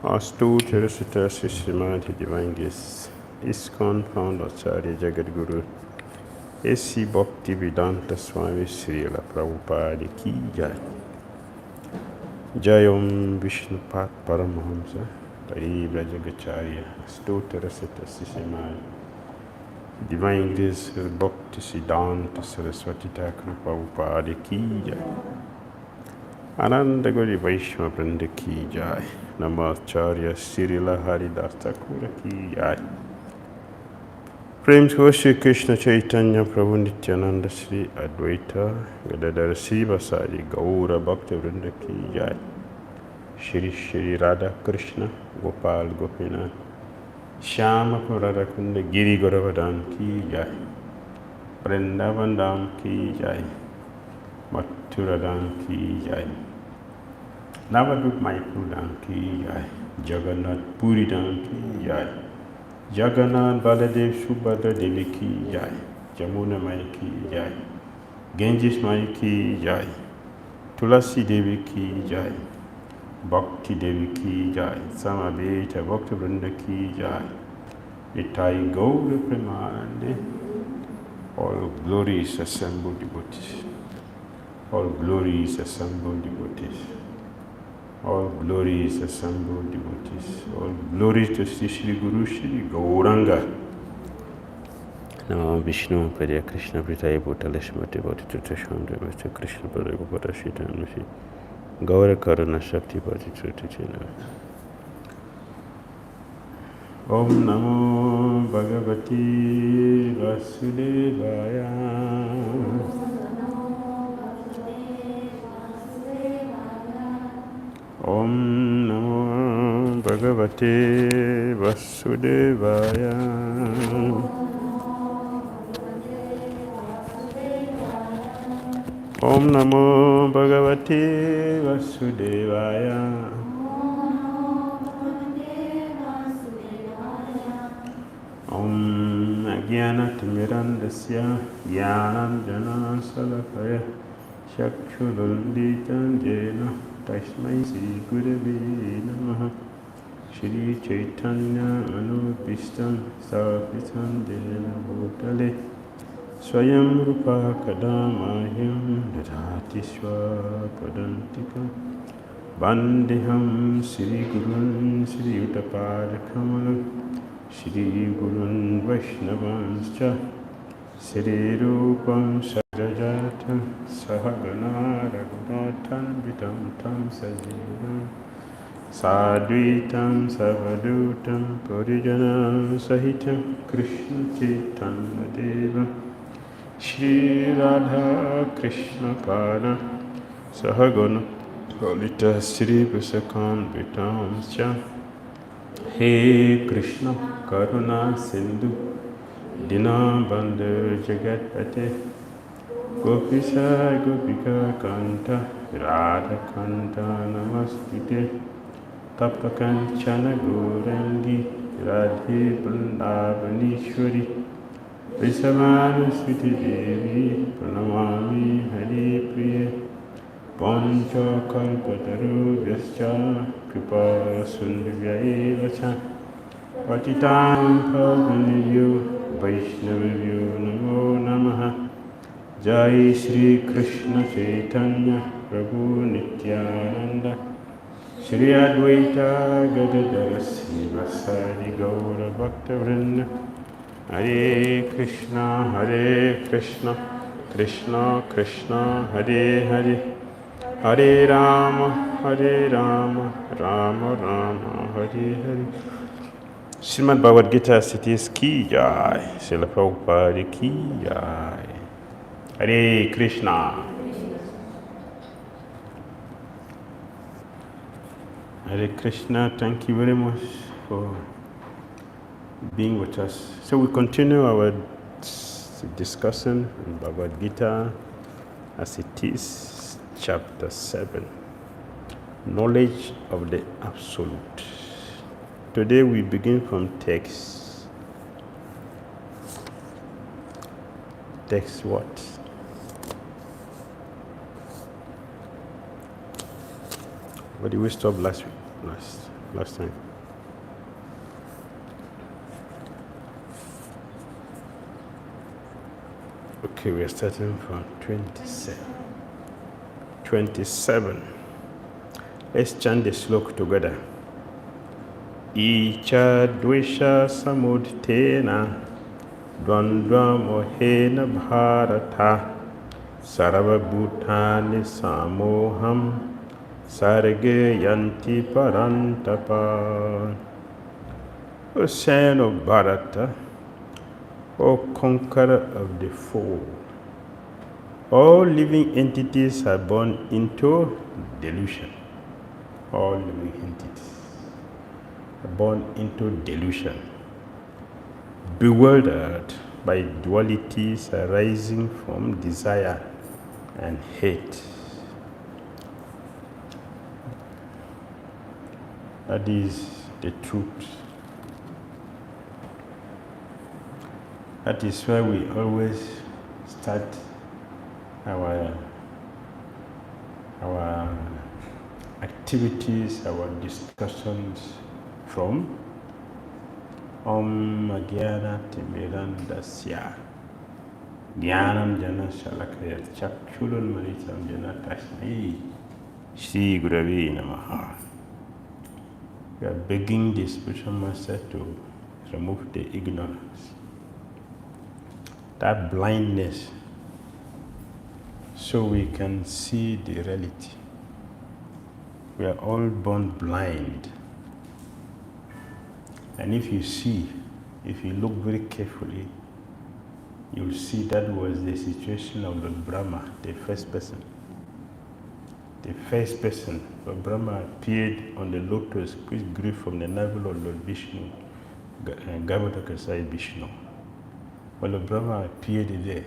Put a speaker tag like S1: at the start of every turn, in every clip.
S1: 𝐶𝐡𝐚𝐤𝐬 Srimati Divine Grace ISKCON Founder Acharya Jagadguru A.C. Bhakti Vedanta Swami Srila Prabhupada Ki Jai. Jayom Vishnupat Paramahamsa Parivrajagacharya 𝐶𝐡𝐚𝐤𝐬 Srimati Divine Grace Bhakti Siddhanta Saraswati Thakur Prabhupada Ki Jai. Ananda Gauri Vaishnava Vrinda Ki Jai. Namacharya Srila Haridas Thakur Ki Jai. Prem Shri Krishna Chaitanya Prabhu Nityananda Sri Advaita Gadadara Srivasadi Gaura Bhakta Vrinda Ki Jai. Shri Shri Radha Krishna Gopal Gopinath Shyama Radhakunda Giri Garavadhan Ki Jai. Vrindavan Dham Ki Jai. Mathura Dham Ki Jai. Navadvip Mayapur Dham Ki Jai. Jagannath Puri Dham Ki Jai. Jagannath Baladev Subhadra Devi Ki Jai. Jamuna Mai Ki Jai. Ganges Mai Ki Jai. Tulasi Devi Ki Jai. Bhakti Devi Ki Jai. Samaveta Bhakta Vrinda Ki Jai. Nitai Gaura Premanande. All glories assembled devotees. All glories assembled devotees. All glories assembled devotees. All glories to Sri Guru Shri Gauranga. Namo Vishnu Padya Krishna Pritaya Bhutale Shmati Bhati Tutashandra Mr. Krishna Pada Gopata Shita Masi Gaura Karuna Shakti Bhati Tutashandra. Om Namo Bhagavati Vasudevaya. Om Namo Bhagavate Vasudevaya. Om Namo Bhagavate Vasudevaya. Om Ajnanatirmirandasya Jnananjana Salakaya Chakshurunditam Jena Tasmai Sri Gurave Namaha. Shri Chaitanya Anubhishtam Sthapitam Jena Bhutale Swayam Rupa Kadamahyam Dadhati Swapadantikam Vandeham Sri Gurun Sri Utapadakamalam Shri Gurun Vaishnavanscha Sri Rupam Sajajatam Sahagana Raghunathan Vitam Tam Sajivam Sadvitam Savadutam Purijanam Sahitam Krishna Chaitanya Deva Shri Radha Krishna Pada Sahagana Lolita Shri Visakan Vitamscha. He Krishna Karuna Sindhu Dinabandhu Jagatpate Gopisa Gopika Kanta Radha Kanta Namaskute Tapakanchana Gourangi Radhe Vrindavaneshwari Vrisavana Switi Devi Pranamami Hari Priya Pancha Kalpataru Vyascha Kripa Sundhyaya Vacha Patitam Pavanivyo Vaishnavivyo Namo Namaha. Jai Shri Krishna Chaitanya Prabhu Nityananda Shri Advaita Gadadara Srivasadi Gaura Bhakta Vrinda. Hare Krishna Krishna Krishna Hare Hare Hare Rama Rama Rama Hare Hare. Srimad Bhagavad-gita Cities Ki Jai. Srila Prabhupada Ki Jai. Hare Krishna. Hare Krishna. Thank you very much for being with us. So we continue our discussion in Bhagavad-gita as it is, chapter 7, Knowledge of the Absolute. Today we begin from text what? Where did we stop last week? last time. Okay, we are starting from 27. 27. Let's chant the sloka together. Icha dvesha samudtena dvandvam ohena bharata sarva bhutani samoham sarge yanti parantapa. O son of Bharata, O conqueror of the foe, all living entities are born into delusion. All living entities are born into delusion, bewildered by dualities arising from desire and hate. That is the truth. That is why we always start our activities, our discussions from Om Magyana Timirandasya Jnanam Jana Shalakaya Chakshulun Maritam Jana Tasmai Shri Gurave Namaha. We are begging the spiritual master to remove the ignorance, that blindness, so we can see the reality. We are all born blind. And if you look very carefully, you'll see that was the situation of Lord Brahma, the first person. The first person, Lord Brahma appeared on the lotus which grew from the navel of Lord Vishnu, 𝐺𝐻𝐸𝐵 Vishnu. When Lord Brahma appeared there,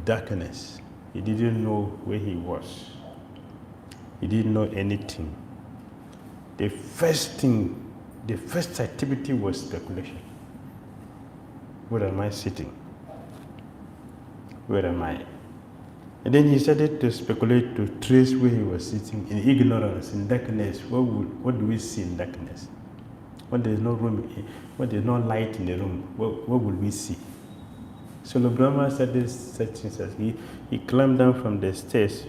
S1: darkness, he didn't know where he was. He didn't know anything. The first activity was speculation. Where am I sitting? Where am I? And then he started to speculate, to trace where he was sitting in ignorance, in darkness. What do we see in darkness? When there is no room, when there is no light in the room, what will we see? So Lord Brahma started searching. He climbed down from the stairs,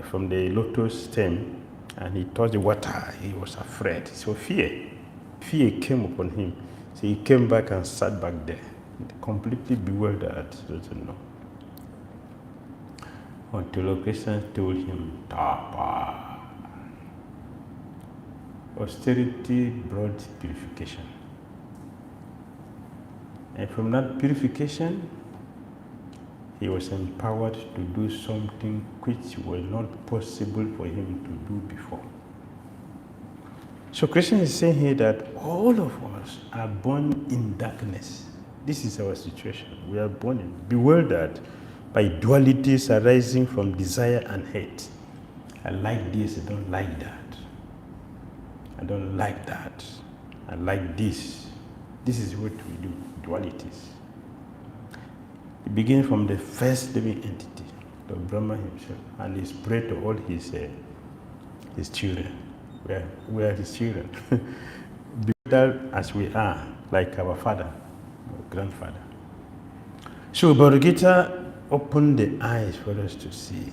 S1: from the lotus stem, and he touched the water. He was afraid. So fear came upon him. So he came back and sat back there, completely bewildered, doesn't know. Until Lord Krishna told him, Tapa. Austerity brought purification. And from that purification, he was empowered to do something which was not possible for him to do before. So Krishna is saying here that all of us are born in darkness. This is our situation. We are born in bewildered by dualities arising from desire and hate. I like this, I don't like that. I don't like that. I like this. This is what we do, dualities. It begins from the first living entity, the Brahma himself, and he spread to all his children. We are his children. Bewildered as we are, like our father, our grandfather. So Bhagavad-gita opened the eyes for us to see.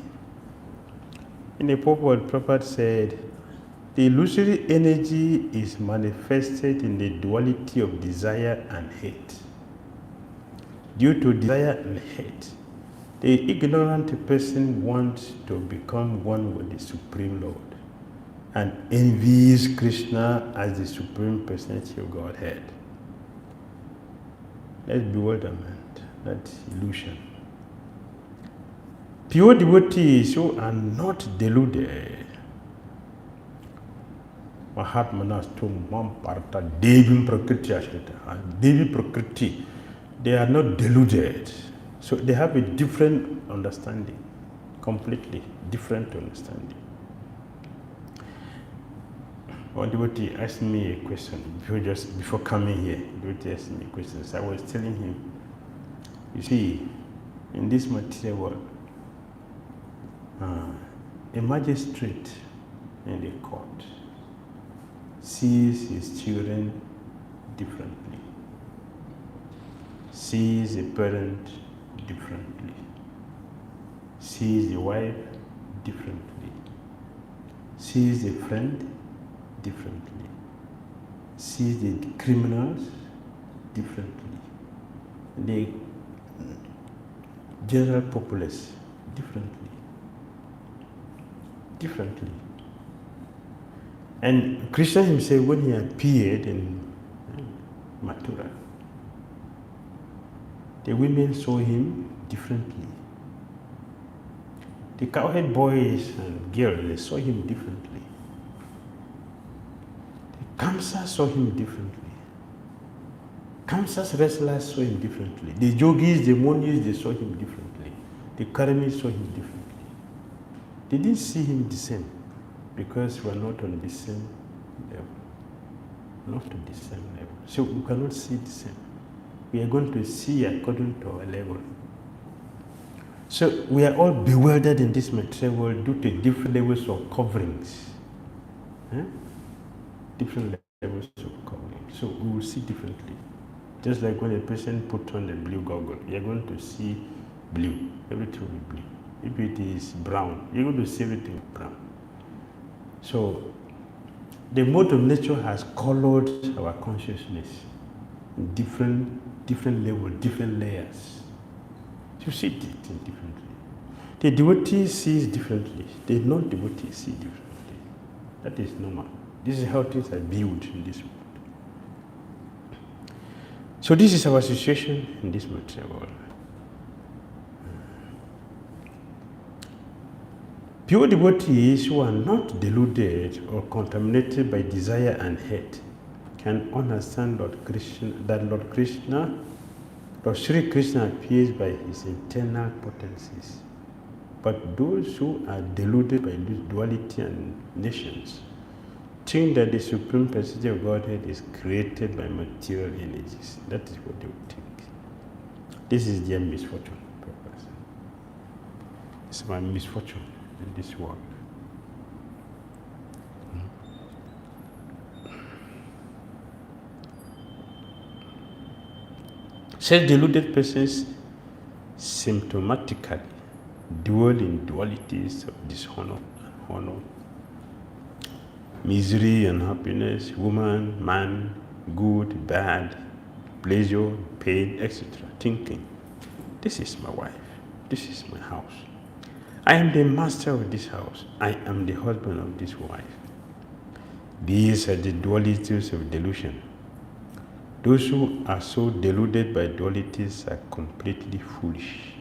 S1: In the purport, Prabhupada said, the illusory energy is manifested in the duality of desire and hate. Due to desire and hate, the ignorant person wants to become one with the Supreme Lord and envies Krishna as the Supreme Personality of Godhead. That's bewilderment, that's illusion. Pure devotees who are not deluded, Mahatmanas to Mamparta, Devi Prakriti Ashrita, Devi Prakriti, they are not deluded. So they have a different understanding, completely different understanding. One devotee asked me a question before coming here. Devotee asked me a question. So I was telling him, you see, in this material world, a magistrate in the court sees his children differently, sees a parent differently, sees a wife differently, sees a friend differently, sees the criminals differently, the general populace differently. And Krishna himself, when he appeared in Mathura, the women saw him differently. The cowhead boys and girls, they saw him differently. The Kamsa saw him differently. Kamsa's wrestlers saw him differently. The yogis, the munis, they saw him differently. The karamis saw him differently. They didn't see him the same because we are not on the same level. Not on the same level. So we cannot see the same. We are going to see according to our level. So we are all bewildered in this material world due to different levels of coverings. Different levels of covering. So we will see differently. Just like when a person puts on a blue goggle, you are going to see blue. Everything will be blue. If it is brown, you're going to see everything brown. So the mode of nature has colored our consciousness in different levels, different layers. You see it differently. The devotee sees differently. The non-devotee see differently. That is normal. This is how things are built in this world. So this is our situation in this material world. Pure devotees who are not deluded or contaminated by desire and hate can understand Lord Sri Krishna appears by his internal potencies. But those who are deluded by duality and nations think that the Supreme Personality of Godhead is created by material energies. That is what they would think. This is their misfortune, Professor. It's my misfortune in this world. Self-deluded persons symptomatically dwell in dualities of dishonor and honor, misery and happiness, woman, man, good, bad, pleasure, pain, etc. Thinking, this is my wife, this is my house. I am the master of this house. I am the husband of this wife. These are the dualities of delusion. Those who are so deluded by dualities are completely foolish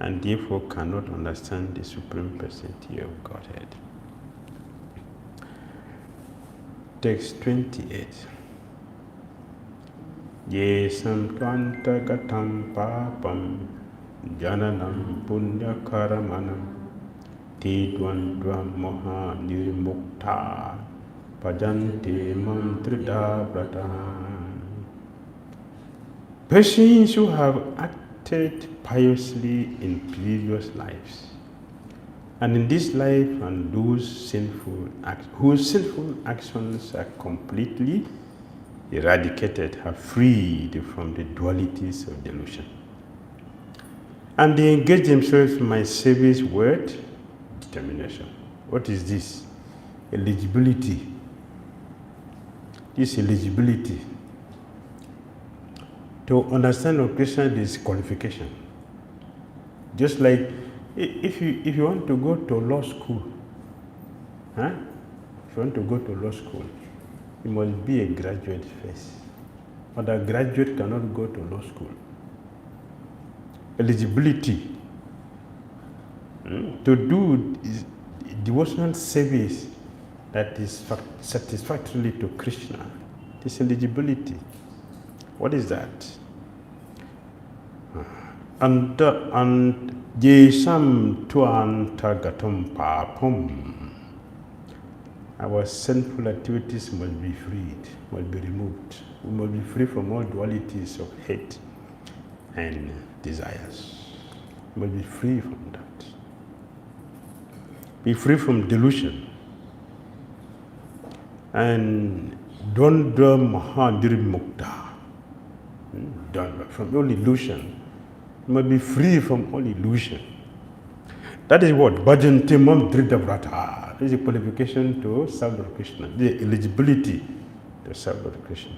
S1: and therefore cannot understand the Supreme Personality of Godhead. Text 28. Yesam tvantagatam papam jananam punyakaramanam tidvandvam moha nirmukta bhajante mantrida vrata. Persons who have acted piously in previous lives, and in this life, and those whose sinful actions are completely eradicated, are freed from the dualities of delusion. And they engage themselves in my service with determination. What is this? Eligibility. This eligibility. To understand of Krishna, there is qualification. Just like if you want to go to law school, if you want to go to law school, you must be a graduate first. But a graduate cannot go to law school. Eligibility to do devotional service that is satisfactory to Krishna. This eligibility. What is that? And yesam tvantagatam papam. Our sinful activities must be freed, must be removed. We must be free from all dualities of hate and desires. We must be free from that. Be free from delusion. And Dondra Mahadir Mukta. Dondra, from all illusion. You must be free from all illusion. That is what? Bhajantimam Dhridavrata. This is a qualification to serve Lord Krishna. The eligibility to serve Lord Krishna.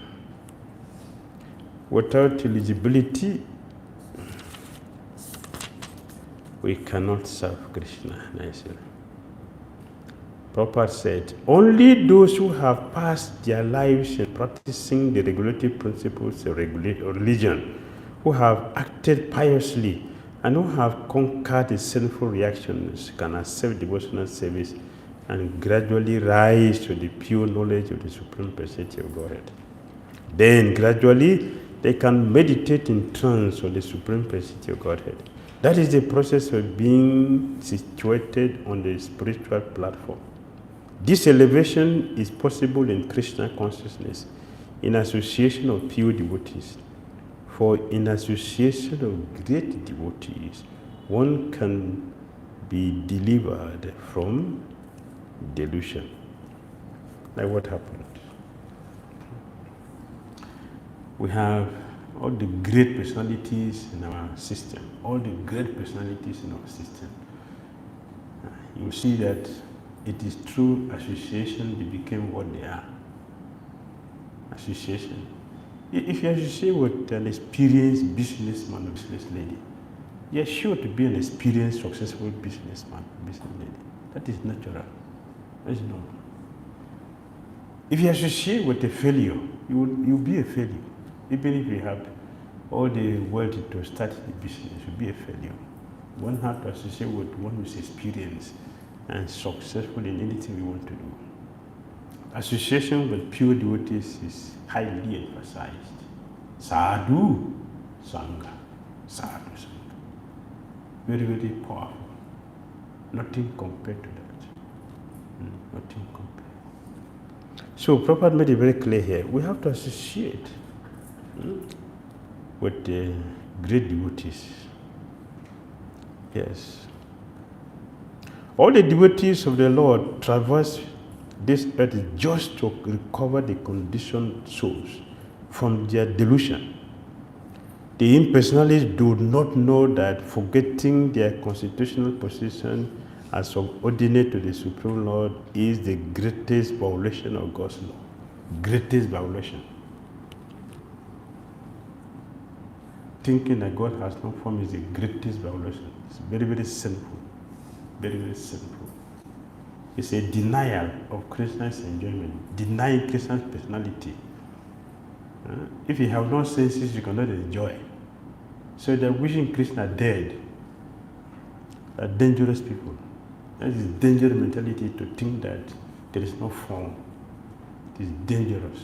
S1: Without eligibility, we cannot serve Krishna nicely. Prabhupada said, only those who have passed their lives in practicing the regulative principles of religion, who have acted piously, and who have conquered the sinful reactions, can accept devotional service and gradually rise to the pure knowledge of the Supreme Personality of Godhead. Then gradually they can meditate in trance on the Supreme Personality of Godhead. That is the process of being situated on the spiritual platform. This elevation is possible in Krishna consciousness, in association of pure devotees. For in association of great devotees, one can be delivered from delusion. Like what happened? We have all the great personalities in our system, all the great personalities in our system. You see that it is through association they became what they are. Association. If you associate with an experienced businessman or business lady, you are sure to be an experienced, successful businessman, business lady. That is natural. That is normal. If you associate with a failure, you'll be a failure. Even if you have all the wealth to start the business, you'll be a failure. One has to associate with one who is experienced and successful in anything we want to do. Association with pure devotees is highly emphasized. Sadhu, sanga, sadhu, sanga. Very, very powerful. Nothing compared to that. Nothing compared. So Prabhupada made it very clear here. We have to associate with the great devotees. Yes. All the devotees of the Lord traverse this earth just to recover the conditioned souls from their delusion. The impersonalists do not know that forgetting their constitutional position as subordinate to the Supreme Lord is the greatest violation of God's law. Greatest violation. Thinking that God has no form is the greatest violation. It's very, very sinful. Very, very sinful. It's a denial of Krishna's enjoyment, denying Krishna's personality. If you have no senses, you cannot enjoy. So they're wishing Krishna dead. They're dangerous people. That is dangerous mentality to think that there is no form. It is dangerous.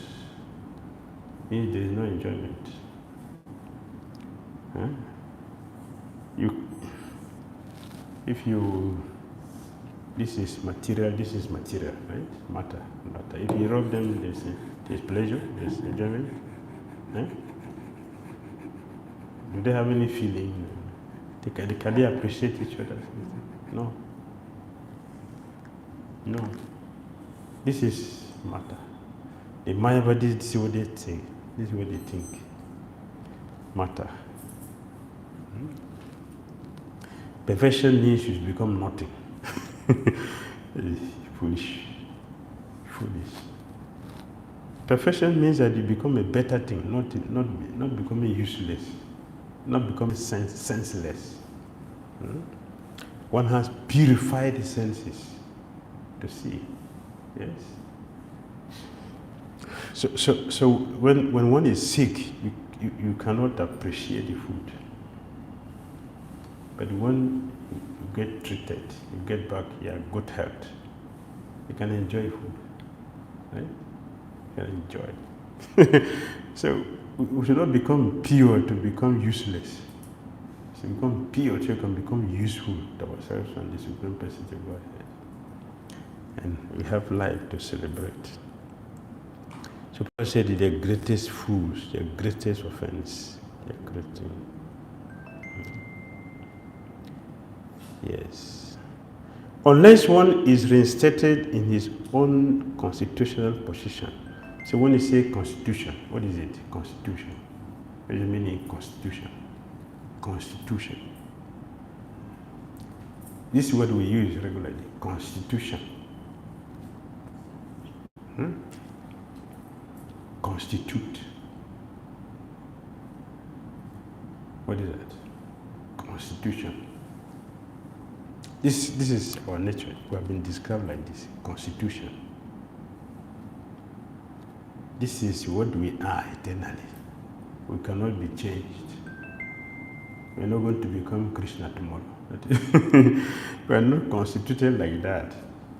S1: Means there is no enjoyment. This is material, right? Matter. If you rub them, there's pleasure, there's enjoyment. Do they have any feeling? Can they appreciate each other? No. No. This is matter. The Mayavadis, this is what they think. This is what they think. Matter. Perfection means you become nothing. Foolish. Perfection means that you become a better thing, not becoming useless, not becoming senseless. One has purified the senses to see. Yes. So when one is sick, you cannot appreciate the food. But when you get treated, you get back good health, you can enjoy food. Right? You can enjoy. So we should not become pure to become useless. To become pure so you can become useful to ourselves and the Supreme Personality of Godhead. And we have life to celebrate. So Paul said the greatest fools, the greatest offense, the greatest. Yes. unless one is reinstated in his own constitutional position. So when you say constitution, what is it? Constitution. What does it mean in constitution? Constitution. This is what we use regularly, constitution. Constitute. What is that? Constitution. This is our nature. We have been described like this, constitution. This is what we are eternally. We cannot be changed. We're not going to become Krishna tomorrow. We are not constituted like that.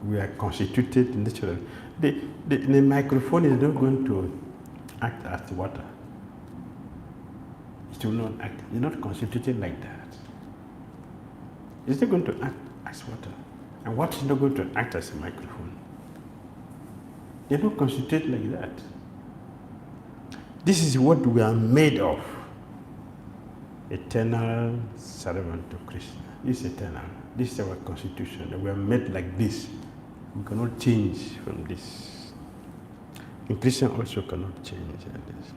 S1: We are constituted naturally. The microphone is not going to act as water. It will not act. It's not constituted like that. It's not going to act as water. And water is not going to act as a microphone. They're not constituted like that. This is what we are made of. Eternal servant to Krishna. This is eternal. This is our constitution. We are made like this. We cannot change from this. And Krishna also cannot change like this.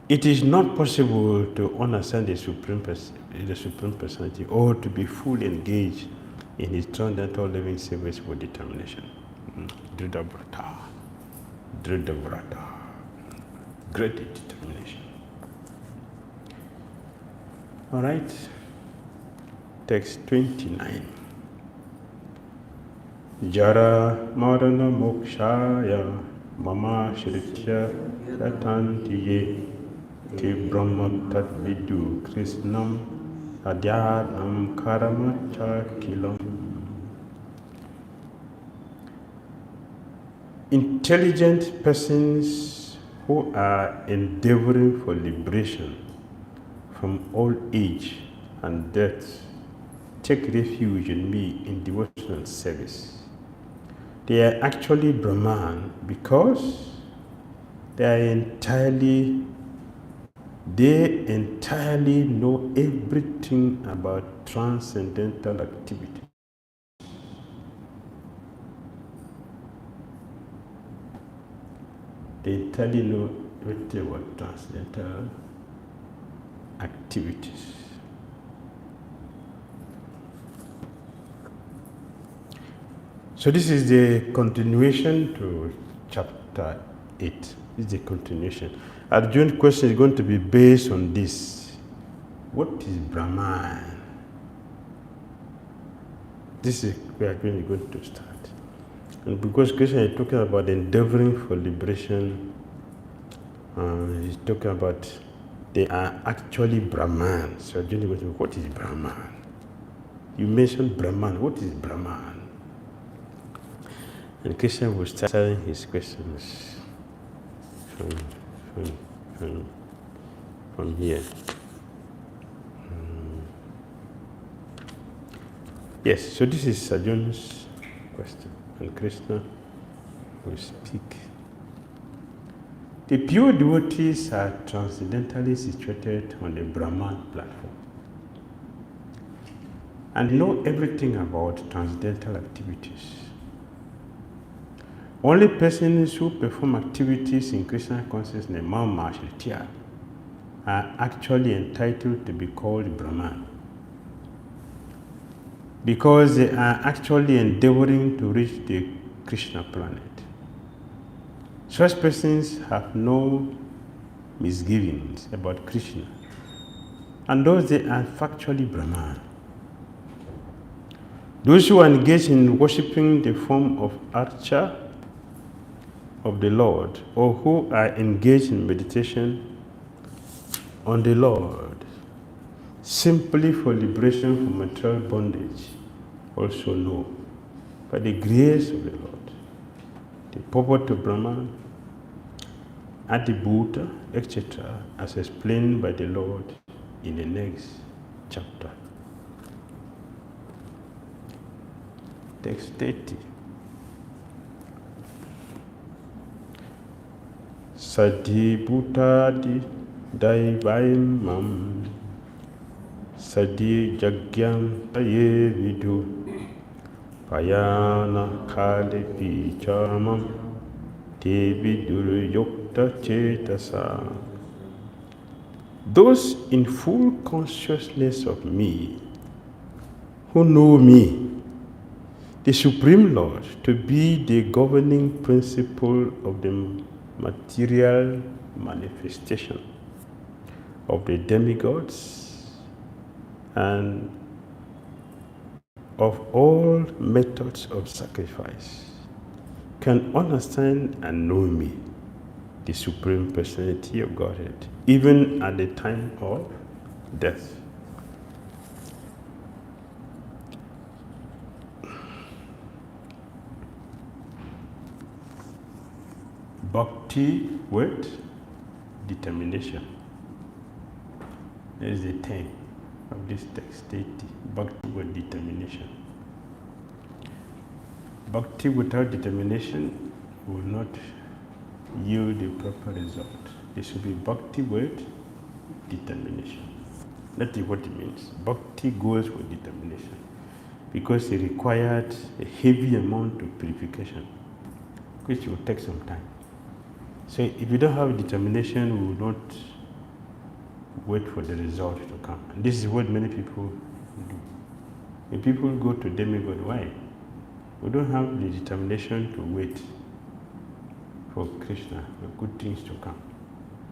S1: It is not possible to understand the Supreme Personality or to be fully engaged in his transcendental living service with determination. Dhira. Great determination. All right. Text 29. Jara marana mokshaya mama shritya yatantiye ki brahma tat vidu krishnam adhyatmam karma chakilam. Intelligent persons who are endeavoring for liberation from old age and death take refuge in me in devotional service. They are actually Brahman because they entirely know everything about transcendental activity. They entirely know everything about transcendental activities. So this is the continuation to chapter 8. This is the continuation. Arjuna's question is going to be based on this. What is Brahman? This is where Arjuna is going to start. And because Krishna is talking about endeavoring for liberation, he's talking about they are actually Brahman. So Arjuna is going to say, what is Brahman? You mentioned Brahman. What is Brahman? And Krishna will start answering his questions from here. Yes, so this is Arjuna's question, and Krishna will speak. The pure devotees are transcendentally situated on the Brahman platform and know everything about transcendental activities. Only persons who perform activities in Krishna consciousness, Mama Shritya, are actually entitled to be called Brahman, because they are actually endeavoring to reach the Krishna planet. Such persons have no misgivings about Krishna, and those they are factually Brahman. Those who are engaged in worshipping the form of Archa of the Lord, or who are engaged in meditation on the Lord simply for liberation from material bondage, also know by the grace of the Lord the purport of Brahman, Adibhuta, etc., as explained by the Lord in the next chapter. Text 30. Sadhi Bhutadi Daivaimam Sastri vidu Payana Kalipi Chamam Vidur Yukta Chetasa. Those in full consciousness of me, who know me, the Supreme Lord, to be the governing principle of the material manifestation of the demigods and of all methods of sacrifice, can understand and know me, the Supreme Personality of Godhead, even at the time of death. Bhakti with determination. That is the theme of this text, deity. Bhakti with determination. Bhakti without determination will not yield the proper result. It should be bhakti with determination. That is what it means. Bhakti goes with determination because it required a heavy amount of purification, which will take some time. So if you don't have determination, we will not wait for the result to come. And this is what many people do. When people go to demigod, why? We don't have the determination to wait for Krishna, for good things to come.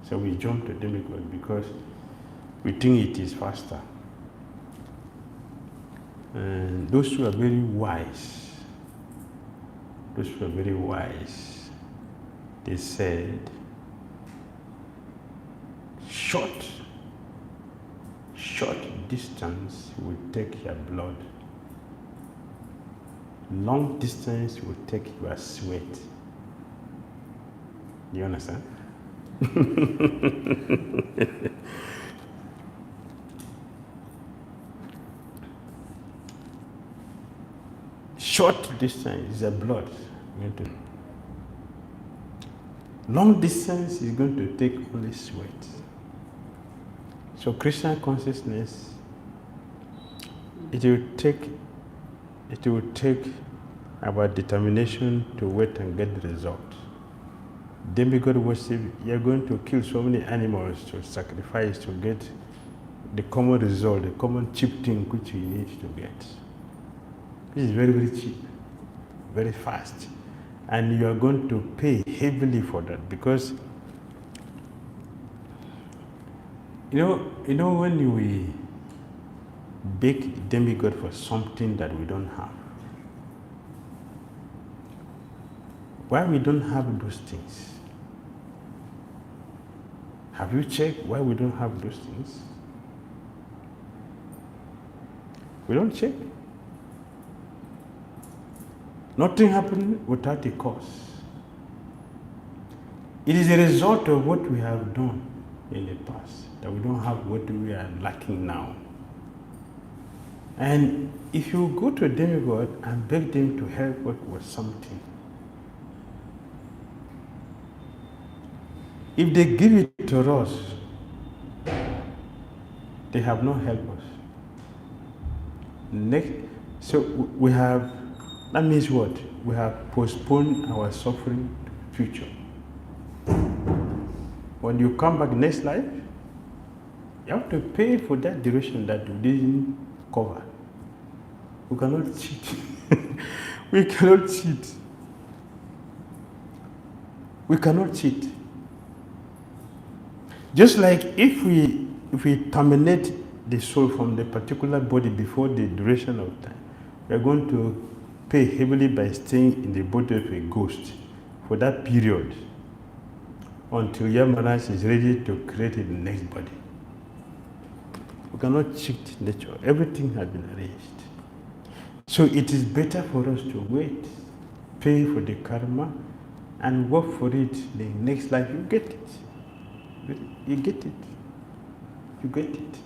S1: So we jump to demigod because we think it is faster. And those who are very wise, they said, short distance will take your blood. Long distance will take your sweat. Do you understand? Short distance is a blood. Long distance is going to take only sweat. So Krishna consciousness, it will take our determination to wait and get the result. Demigod worship, you're going to kill so many animals to sacrifice to get the common result, the common cheap thing which you need to get. This is very, very cheap, very fast. And you are going to pay heavily for that because you know when we beg demigod for something that we don't have, why we don't have those things? Have you checked why we don't have those things? We don't check. Nothing happened without a cause. It is a result of what we have done in the past that we don't have what we are lacking now. And if you go to a demigod and beg them to help us with something, if they give it to us, they have not helped us. So we have, that means what? We have postponed our suffering to the future. When you come back next life, you have to pay for that duration that you didn't cover. We cannot cheat. We cannot cheat. We cannot cheat. Just like if we terminate the soul from the particular body before the duration of time, we are going to pay heavily by staying in the body of a ghost for that period until Yamaraj is ready to create the next body. We cannot cheat nature. Everything has been arranged. So it is better for us to wait, pay for the karma, and work for it. The next life you get it. You get it. You get it.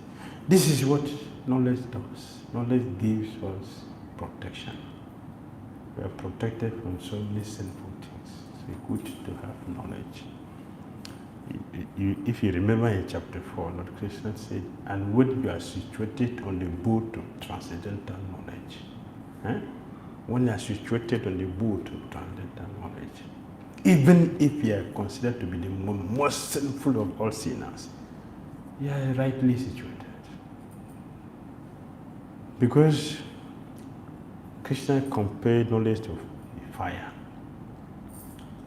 S1: This is what knowledge does. Knowledge gives us protection. We are protected from so many sinful things. So it's good to have knowledge. If you remember in chapter 4, Lord Krishna said, and when you are situated on the boat of transcendental knowledge, when you are situated on the boat of transcendental knowledge, even if you are considered to be the most sinful of all sinners, you are rightly situated. Because Krishna compared knowledge to fire.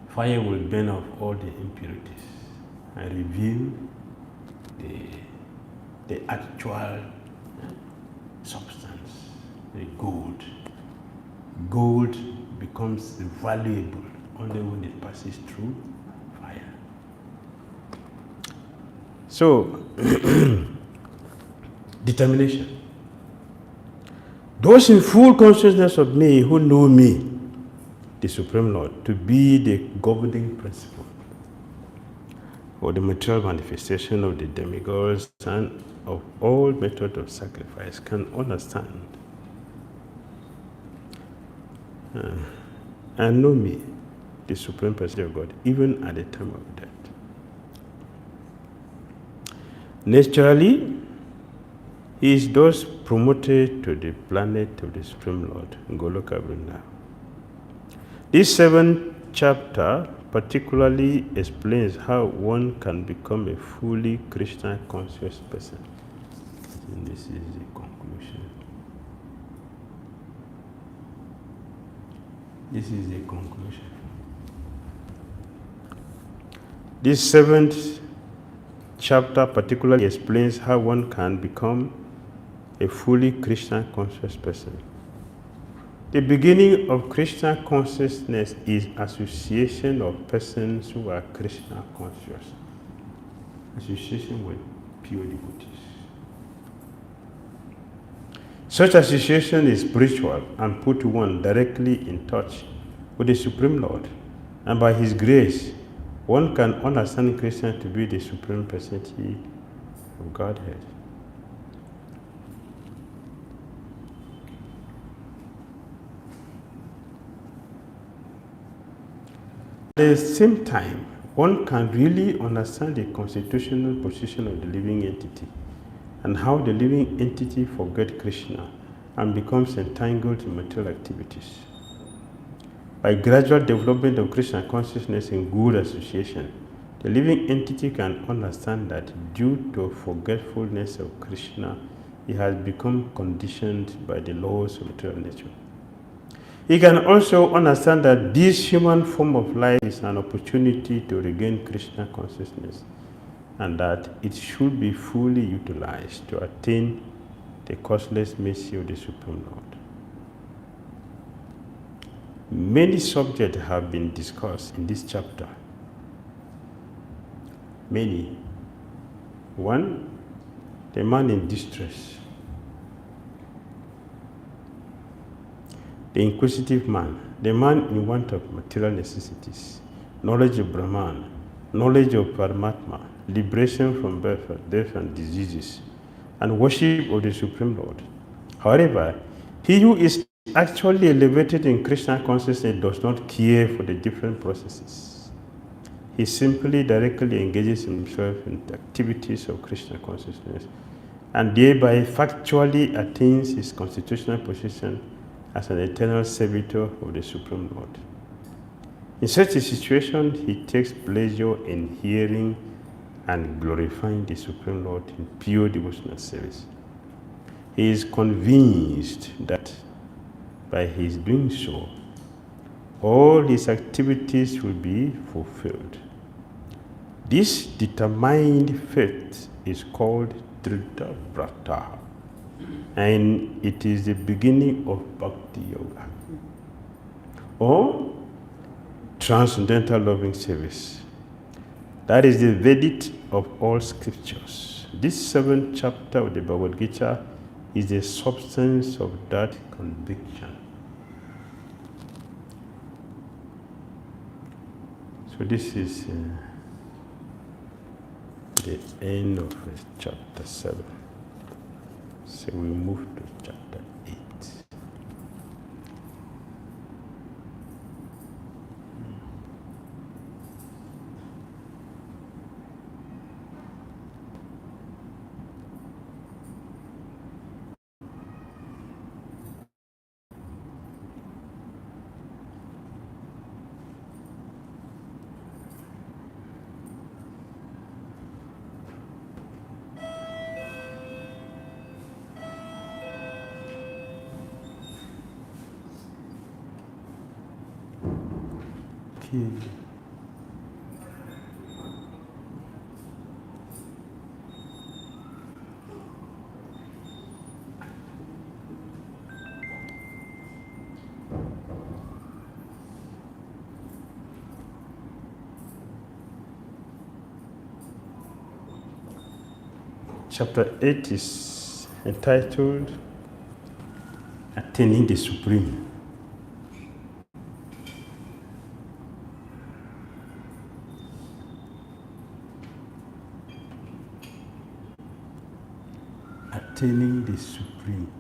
S1: Fire will burn off all the impurities and reveal the actual substance, the gold. Gold becomes valuable only when it passes through fire. So, determination. Those in full consciousness of me who know me, the Supreme Lord, to be the governing principle for the material manifestation of the demigods and of all methods of sacrifice, can understand and know me, the Supreme Personality of God, even at the time of death. Naturally, he is thus promoted to the planet of the Supreme Lord, Goloka Vrindavan. This 7th chapter particularly explains how one can become a fully Krishna conscious person. And this is the conclusion. This is the conclusion. This 7th chapter particularly explains how one can become a fully Krishna conscious person. The beginning of Krishna consciousness is association of persons who are Krishna conscious. Association with pure devotees. Such association is spiritual and put one directly in touch with the Supreme Lord. And by His grace, one can understand Krishna to be the Supreme Personality of Godhead. At the same time, one can really understand the constitutional position of the living entity and how the living entity forgets Krishna and becomes entangled in material activities. By gradual development of Krishna consciousness in good association, the living entity can understand that due to forgetfulness of Krishna, he has become conditioned by the laws of material nature. He can also understand that this human form of life is an opportunity to regain Krishna consciousness and that it should be fully utilized to attain the causeless mercy of the Supreme Lord. Many subjects have been discussed in this chapter. Many. One, the man in distress. The inquisitive man, the man in want of material necessities, knowledge of Brahman, knowledge of Paramatma, liberation from birth, death and diseases, and worship of the Supreme Lord. However, he who is actually elevated in Krishna consciousness does not care for the different processes. He simply directly engages himself in the activities of Krishna consciousness and thereby factually attains his constitutional position as an eternal servitor of the Supreme Lord. In such a situation, he takes pleasure in hearing and glorifying the Supreme Lord in pure devotional service. He is convinced that by his doing so, all his activities will be fulfilled. This determined faith is called Dhira, and it is the beginning of Bhakti Yoga, or transcendental loving service. That is the verdict of all scriptures. This 7th chapter of the Bhagavad-gita is the substance of that conviction. So this is the end of chapter 7. So we move to chapter 8. Okay. Chapter 8 is entitled Attaining the Supreme. Attaining the Supreme.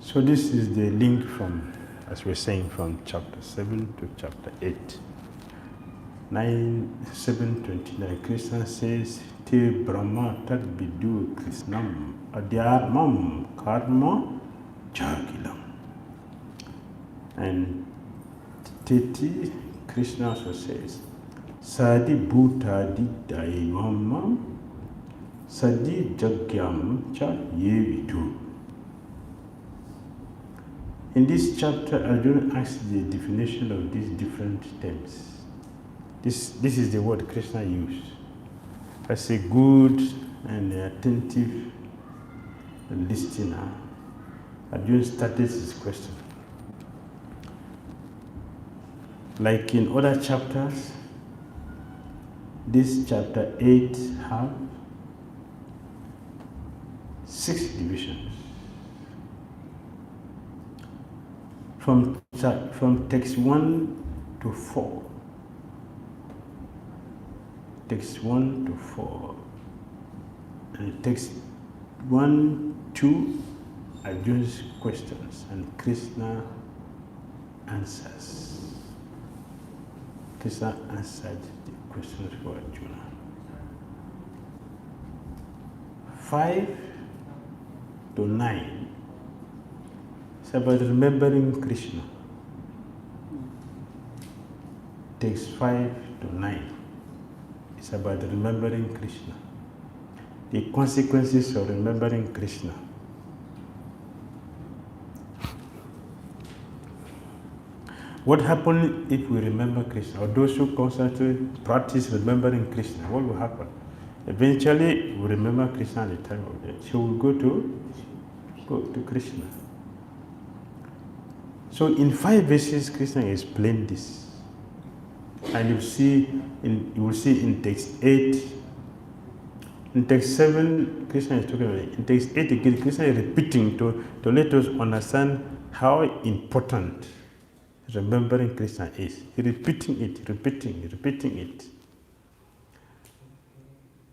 S1: So this is the link from, as we're saying, from chapter 7 to chapter 8. 7:29, Krishna says, Te Brahma Tat Vidu Krishnam Adhyatmam Karma Jagilam. And 30, Krishna also says, Sadi Bhutadi Daimamam Sadi Jagyam Cha 𝐤𝐢𝐳𝐝. In this chapter, Arjuna asks the definition of these different terms. This is the word Krishna used. As a good and attentive listener, Arjuna started his question. Like in other chapters, this chapter 8 have 6 divisions. From text 1 to 4. Text 1 to 4. And text 1, 2 are Arjuna's questions, and Krishna answers. Krishna answered the questions for Arjuna. 5 to 9. It's about remembering Krishna. Text 5 to 9. It's about remembering Krishna. The consequences of remembering Krishna. What happens if we remember Krishna? Or those who constantly practice remembering Krishna, what will happen? Eventually, we remember Krishna at the time of death. So we go to Krishna. So in 5 verses, Krishna explained this. And you will see in text 8, in text 7, Krishna is talking about it. In text 8 again, Krishna is repeating to let us understand how important remembering Krishna is. He's repeating it.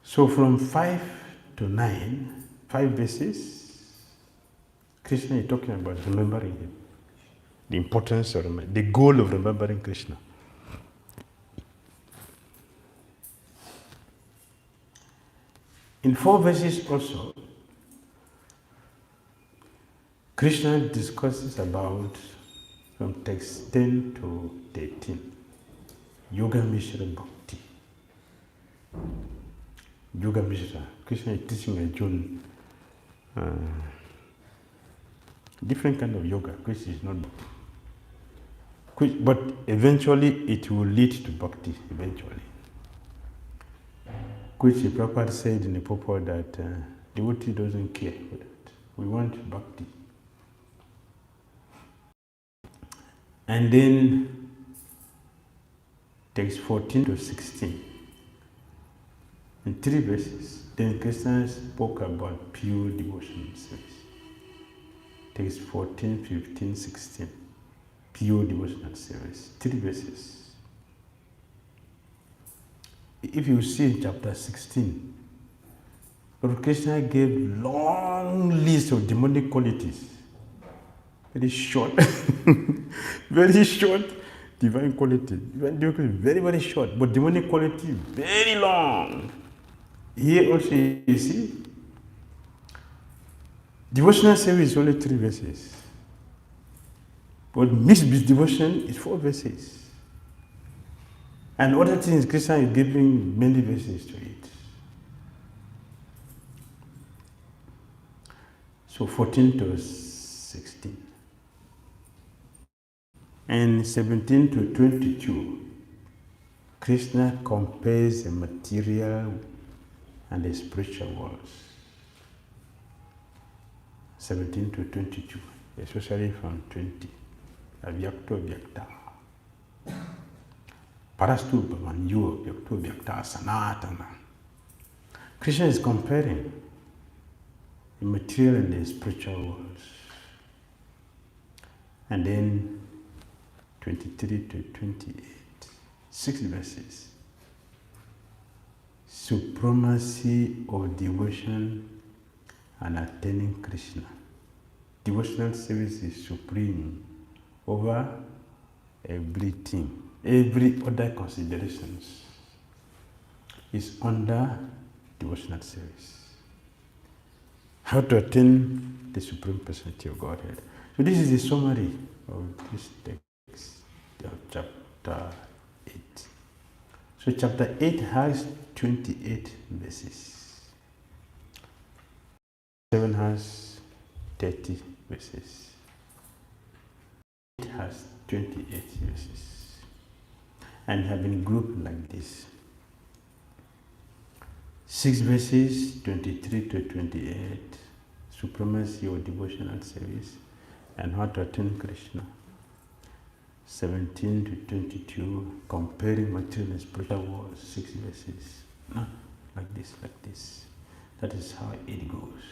S1: So from 5 to 9, 5 verses, Krishna is talking about remembering him. The importance of the goal of remembering Krishna. In 4 verses also, Krishna discusses about, from text 10 to 13, Yoga Mishra Bhakti. Yoga Mishra. Krishna is teaching Arjuna different kind of yoga, which is not bhakti. But eventually it will lead to bhakti, eventually. Which the Prabhupada said in the purport that devotee doesn't care for that. We want bhakti. And then text 14 to 16. In 3 verses, then Krishna spoke about pure devotion service. Text 14, 15, 16. Pure devotional service. 3 verses. If you see in chapter 16, Lord Krishna gave long list of demonic qualities. Very short, very short divine quality. Very, very short, but demonic quality very long. Here also you see, devotional service is only 3 verses. But mixed with devotion is 4 verses. And other things, Krishna is giving many verses to it. So 14 to 16. And 17 to 22, Krishna compares the material and the spiritual worlds. 17 to 22, especially from 20. Avyakto vyakta. Parastu bhavanyo vyakto vyakta sanatana. Krishna is comparing the material and the spiritual worlds. And then 23 to 28, 6 verses. Supremacy of devotion and attaining Krishna. Devotional service is supreme over everything. Every other considerations is under devotional service. How to attain the Supreme Personality of Godhead. So this is the summary of this text of chapter 8. So chapter 8 has 28 verses. 7 has 30 verses. 8 has 28 verses. And have been grouped like this. 6 verses, 23 to 28, supremacy of devotional service and how to attain Krishna. 17 to 22, comparing material and spiritual worlds, 6 verses. No, like this, like this. That is how it goes.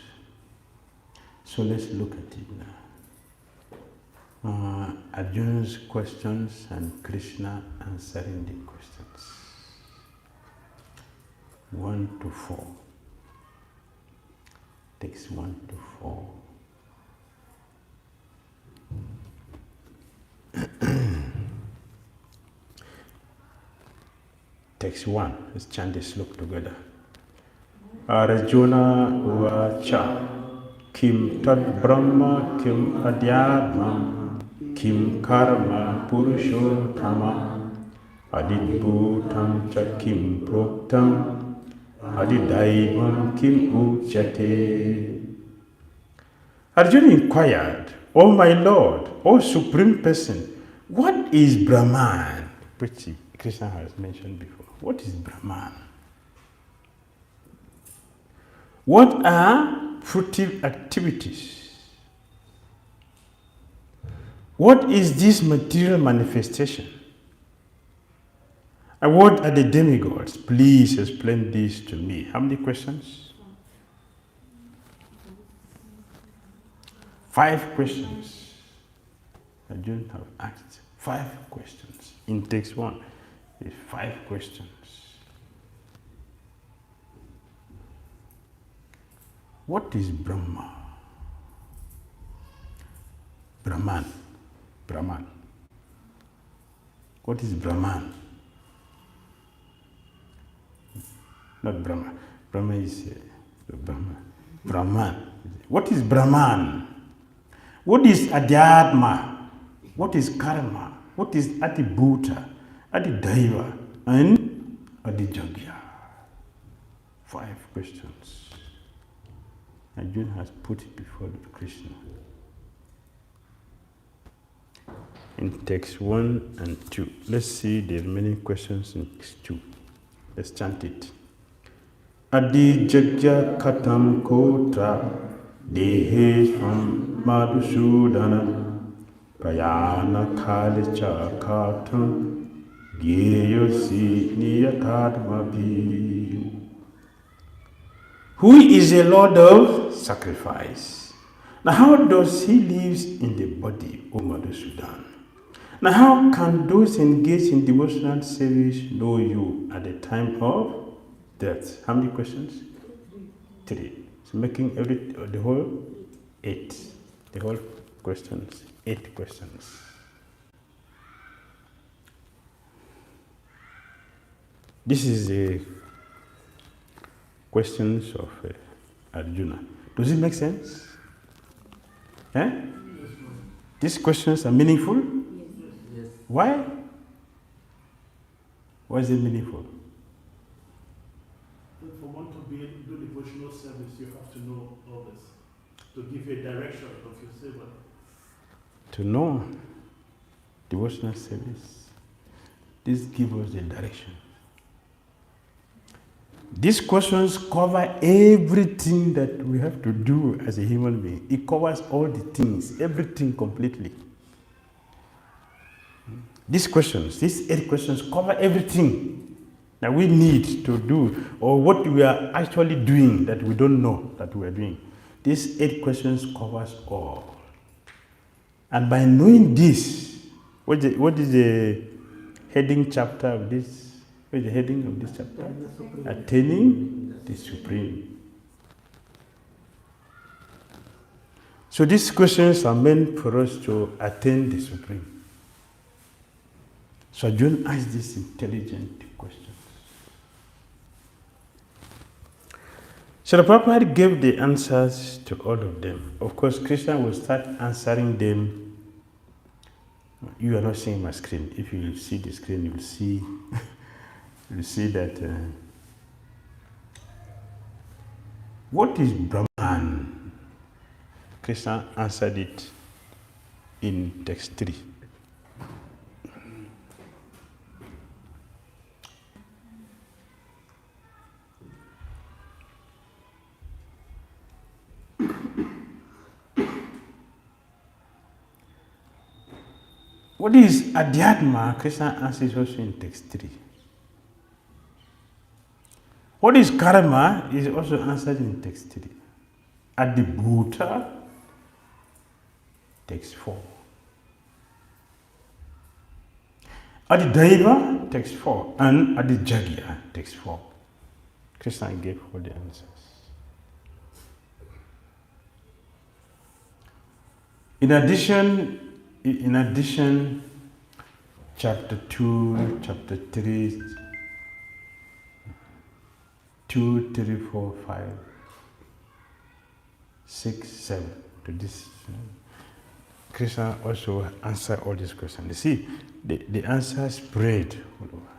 S1: So let's look at it now. Arjuna's questions and Krishna answering the questions. 1 to 4. Text 1 to 4. Text 1. Let's chant this sloka together. Arjuna uvacha kim tad brahma kim adhyatmam kim karma purushottama adibhutam cha kim proktam adidaivam kim uchyate. Arjuna inquired, "O my Lord, O Supreme Person, what is Brahman?" Which Krishna has mentioned before. What is Brahman? What are fruitive activities? What is this material manifestation? And what are the demigods? Please explain this to me. How many questions? 5 questions. Arjuna have asked 5 questions. In text 1 is 5 questions. What is Brahma? Brahman. Brahman. What is Brahman? Not Brahma. Brahma is Brahma. Brahman. What is Brahman? What is Adhyatma? What is Karma? What is Adibhuta? Adidaiva? And Adijagya? 5 questions. Arjuna has put it before Krishna. In text 1 and 2. Let's see the remaining questions in text 2. Let's chant it. Adijagya katam kotra deheshvam madhusudana prayana kalicha katam 𝐤𝐬𝐢 niyatadmapi. Who is a Lord of sacrifice? Now how does he live in the body, O Madhusudan? Now how can those engaged in devotional service know you at the time of death? How many questions? 3. So making the whole 8. The whole questions, 8 questions. This is the questions of Arjuna. Does it make sense? Eh? These questions are meaningful? Yes. Why? What is it meaningful?
S2: For one to be able to do devotional service, you have to know all this. To give you a direction of your servant.
S1: To know devotional service, this gives us the direction. These questions cover everything that we have to do as a human being. It covers all the things, everything completely. These questions, these 8 questions cover everything that we need to do or what we are actually doing that we don't know that we are doing. These 8 questions covers all. And by knowing this, what is the heading chapter of this? What is the heading of this chapter? Attaining the Supreme. So these questions are meant for us to attain the Supreme. So John asked these intelligent questions. So the Prabhupada gave the answers to all of them. Of course, Krishna will start answering them. You are not seeing my screen. If you see the screen, you will see, that. What is Brahman? Krishna answered it in text 3. What is Adhyatma? Krishna answers also in text 3. What is karma is also answered in text 3. Adibhuta, text 4. Adidaiva, text 4. And Adijagya, text 4. Krishna gave all the answers. In addition, chapter 2, chapter 3, 2, 3, 4, 5, 6, 7. To this, Krishna also answered all these questions. You see, the answers spread all over.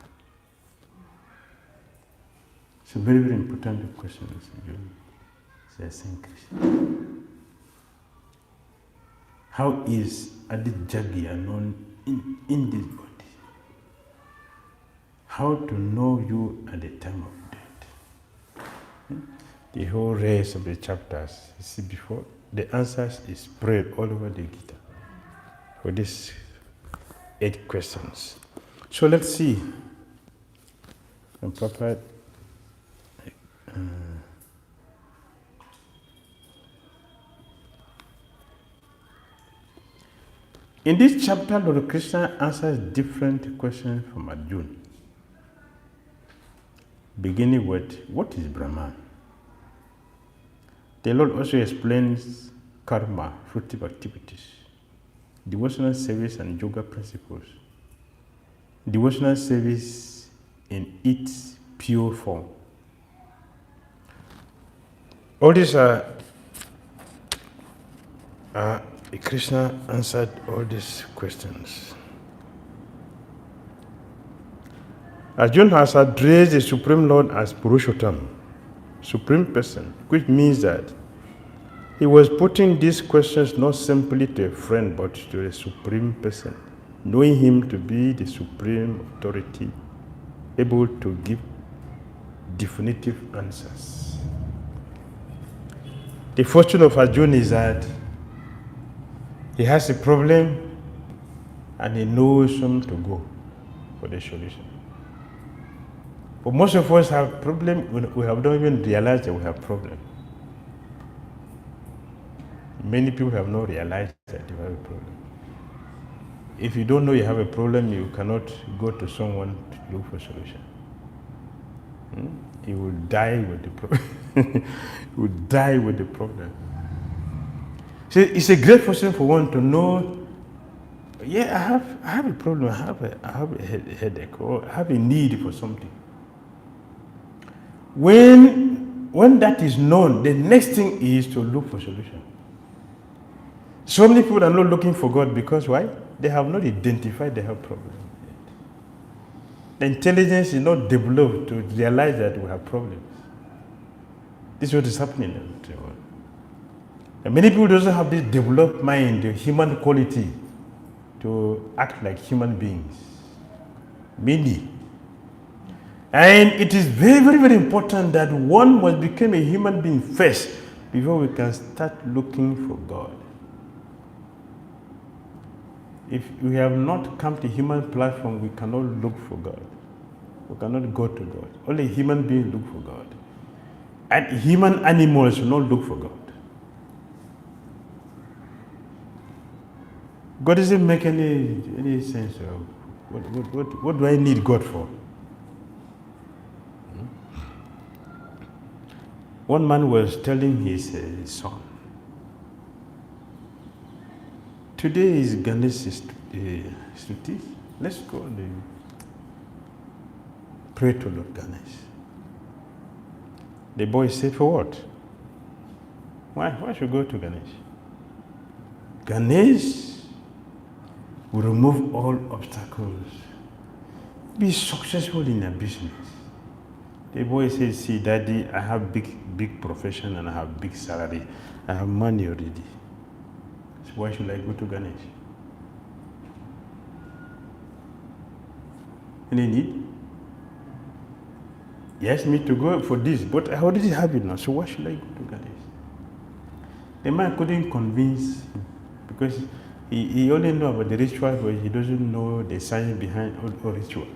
S1: It's a very, very important question. Krishna. How is Adijagya known in this body? How to know you at the time of death? The whole rest of the chapters, you see before, the answers is spread all over the Gita for these 8 questions. So let's see. And Prabhupada, in this chapter, Lord Krishna answers different questions from Arjuna. Beginning with, what is Brahman? The Lord also explains karma, fruitive activities, devotional service and yoga principles, devotional service in its pure form. All these are Krishna answered all these questions. Arjuna has addressed the Supreme Lord as Purushottam, Supreme Person, which means that he was putting these questions not simply to a friend but to the Supreme Person, knowing him to be the Supreme Authority, able to give definitive answers. The fortune of Arjuna is that he has a problem and he knows whom to go for the solution. But most of us have problems, we have not even realized that we have problems. Many people have not realized that you have a problem. If you don't know you have a problem, you cannot go to someone to look for a solution. You will die with the problem. You will die with the problem. So it's a great fortune for one to know, yeah, I have a problem, I have a headache, or I have a need for something. When that is known, the next thing is to look for solution. So many people are not looking for God because why? They have not identified they have problem yet. The intelligence is not developed to realize that we have problems. This is what is happening in the world. And many people don't have this developed mind, the human quality, to act like human beings. Many. And it is very, very, very important that one must become a human being first before we can start looking for God. If we have not come to human platform, we cannot look for God. We cannot go to God. Only human beings look for God. And human animals will not look for God. God doesn't make any sense of what do I need God for? One man was telling his son, today is Ganesh Stuti. Let's go and pray to Lord Ganesh. The boy said, for what? Why should we go to Ganesh? Ganesh will remove all obstacles. Be successful in your business. The boy said, see, Daddy, I have big profession and I have big salary. I have money already. So why should I go to Ganesh? Any need? He asked me to go for this, but I already have it now, so why should I go to Ganesh? The man couldn't convince him because he only knows about the rituals, but he doesn't know the science behind all rituals.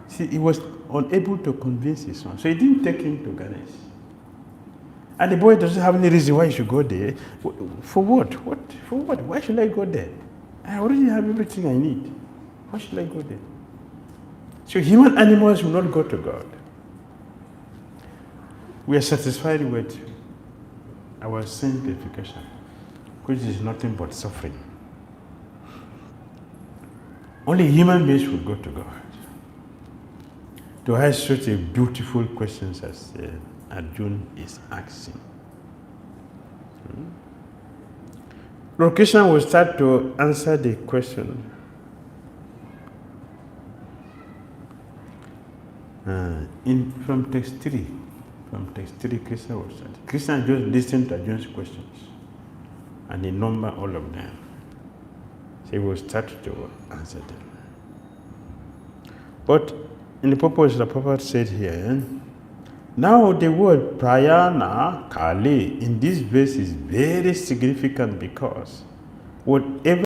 S1: See, he was unable to convince his son, so he didn't take him to Ganesh. And the boy doesn't have any reason why he should go there. For what? For what? Why should I go there? I already have everything I need. Why should I go there? So human animals will not go to God. We are satisfied with our sanctification, which is nothing but suffering. Only human beings will go to God. To ask such a beautiful questions as Arjuna is asking. Lord Krishna will start to answer the question. From text 3, Krishna will start. Krishna just listened to Arjuna's questions and he numbered all of them. So he will start to answer them. But in the purpose, the Prophet said here, now the word prayana kali in this verse is very significant because whatever